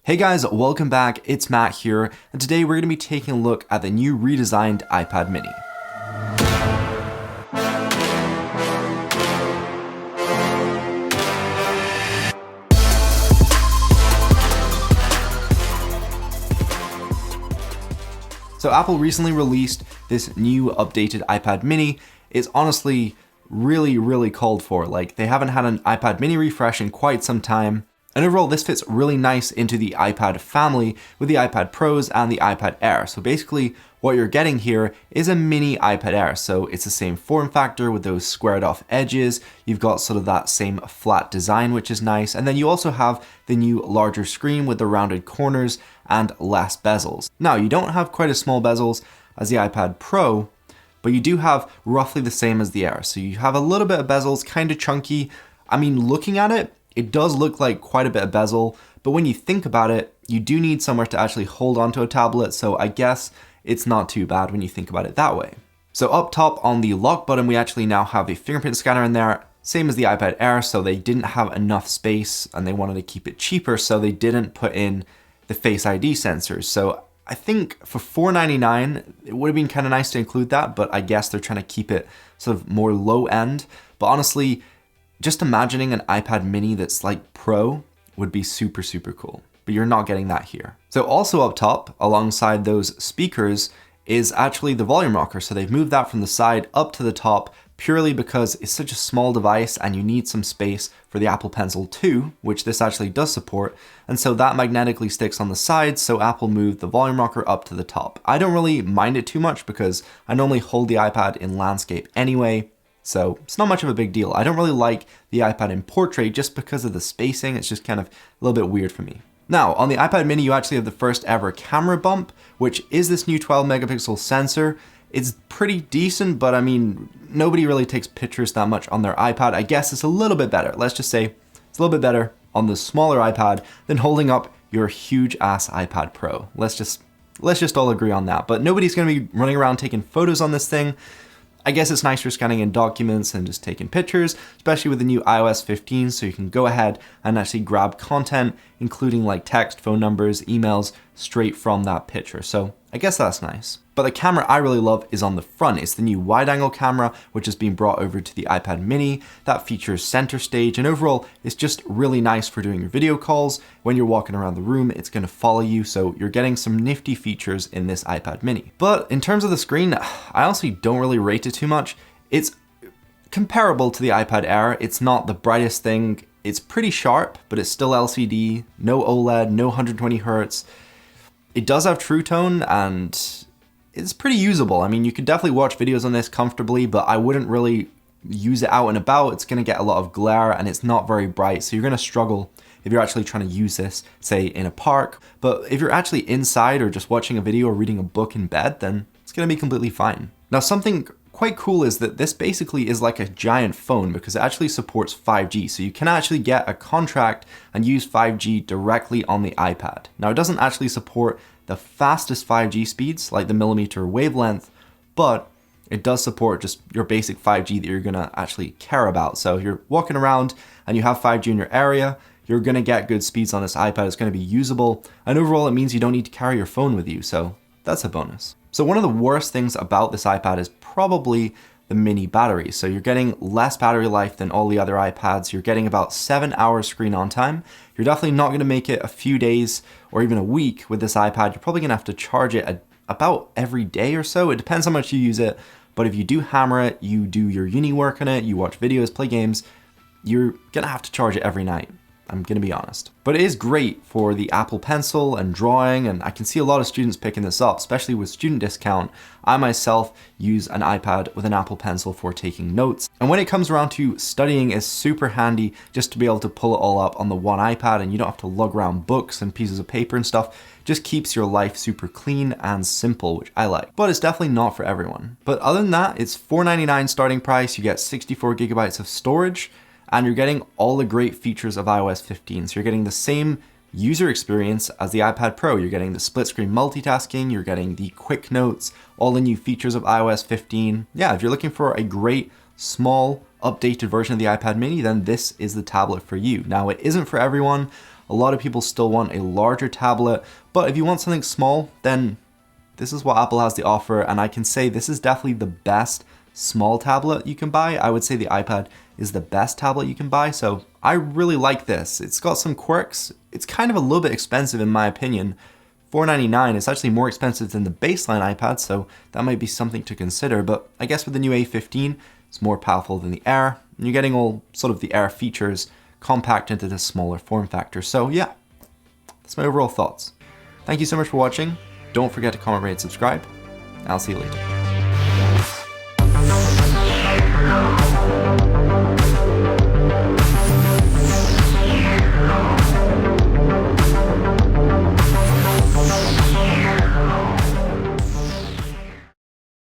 Hey guys, welcome back, it's Matt here, and today we're going to be taking a look at the new redesigned iPad mini. So Apple recently released this new updated iPad mini. It's honestly really called for. Like, they haven't had an iPad mini refresh in quite some time. And overall, this fits really nice into the iPad family with the iPad Pros and the iPad Air. So basically, what you're getting here is a mini iPad Air. So it's the same form factor with those squared off edges. You've got sort of that same flat design, which is nice. And then you also have the new larger screen with the rounded corners and less bezels. Now, you don't have quite as small bezels as the iPad Pro, but you do have roughly the same as the Air. So you have a little bit of bezels, kind of chunky. I mean, looking at it, it does look like quite a bit of bezel, but when you think about it, you do need somewhere to actually hold onto a tablet, so I guess it's not too bad when you think about it that way. So up top on the lock button, we actually now have a fingerprint scanner in there, same as the iPad Air, so they didn't have enough space and they wanted to keep it cheaper, so they didn't put in the Face ID sensors. So I think for $4.99, it would have been kind of nice to include that, but I guess they're trying to keep it sort of more low end. But honestly, just imagining an iPad mini that's like Pro would be super cool, but you're not getting that here. So also up top, alongside those speakers, is actually the volume rocker. So they've moved that from the side up to the top purely because it's such a small device and you need some space for the Apple Pencil 2, which this actually does support. And so that magnetically sticks on the sides, so Apple moved the volume rocker up to the top. I don't really mind it too much because I normally hold the iPad in landscape anyway, so it's not much of a big deal. I don't really like the iPad in portrait just because of the spacing. It's just kind of a little bit weird for me. Now, on the iPad mini, you actually have the first ever camera bump, which is this new 12 megapixel sensor. It's pretty decent, but I mean, nobody really takes pictures that much on their iPad. I guess it's a little bit better. Let's just say it's a little bit better on the smaller iPad than holding up your huge ass iPad Pro. Let's just all agree on that. But nobody's gonna be running around taking photos on this thing. I guess it's nice for scanning in documents and just taking pictures, especially with the new iOS 15, so you can go ahead and actually grab content, including like text, phone numbers, emails, straight from that picture. So I guess that's nice. But the camera I really love is on the front. It's the new wide-angle camera, which has been brought over to the iPad mini. That features Centerstage, and overall, it's just really nice for doing your video calls. When you're walking around the room, it's gonna follow you, so you're getting some nifty features in this iPad mini. But in terms of the screen, I honestly don't really rate it too much. It's comparable to the iPad Air. It's not the brightest thing. It's pretty sharp, but it's still LCD, no OLED, no 120 Hertz. It does have True Tone, and it's pretty usable. I mean, you could definitely watch videos on this comfortably, but I wouldn't really use it out and about. It's gonna get a lot of glare and it's not very bright, so you're gonna struggle if you're actually trying to use this, say, in a park. But if you're actually inside or just watching a video or reading a book in bed, then it's gonna be completely fine. Now, something quite cool is that this basically is like a giant phone because it actually supports 5G. So you can actually get a contract and use 5G directly on the iPad. Now, it doesn't actually support the fastest 5G speeds, like the millimeter wavelength, but it does support just your basic 5G that you're gonna actually care about. So if you're walking around and you have 5G in your area, you're gonna get good speeds on this iPad. It's gonna be usable. And overall, it means you don't need to carry your phone with you. So that's a bonus. So one of the worst things about this iPad is probably the mini battery. So you're getting less battery life than all the other iPads. You're getting about 7 hours screen on time. You're definitely not gonna make it a few days or even a week with this iPad. You're probably gonna have to charge it about every day or so. It depends how much you use it. But if you do hammer it, you do your uni work on it, you watch videos, play games, you're gonna have to charge it every night. I'm gonna be honest. But it is great for the Apple Pencil and drawing, and I can see a lot of students picking this up, especially with student discount. I myself use an iPad with an Apple Pencil for taking notes. And when it comes around to studying, it's super handy just to be able to pull it all up on the one iPad and you don't have to lug around books and pieces of paper and stuff. It just keeps your life super clean and simple, which I like. But it's definitely not for everyone. But other than that, it's $4.99 starting price. You get 64 gigabytes of storage, and you're getting all the great features of iOS 15. So you're getting the same user experience as the iPad Pro. You're getting the split screen multitasking, you're getting the quick notes, all the new features of iOS 15. Yeah, if you're looking for a great, small, updated version of the iPad mini, then this is the tablet for you. Now, it isn't for everyone. A lot of people still want a larger tablet, but if you want something small, then this is what Apple has to offer, and I can say this is definitely the best small tablet you can buy. I would say the iPad is the best tablet you can buy, so I really like this. It's got some quirks. It's kind of a little bit expensive in my opinion. $499 is actually more expensive than the baseline iPad, so that might be something to consider, but I guess with the new A15, it's more powerful than the Air, and you're getting all sort of the Air features compact into this smaller form factor. So yeah, that's my overall thoughts. Thank you so much for watching. Don't forget to comment, rate, and subscribe. I'll see you later.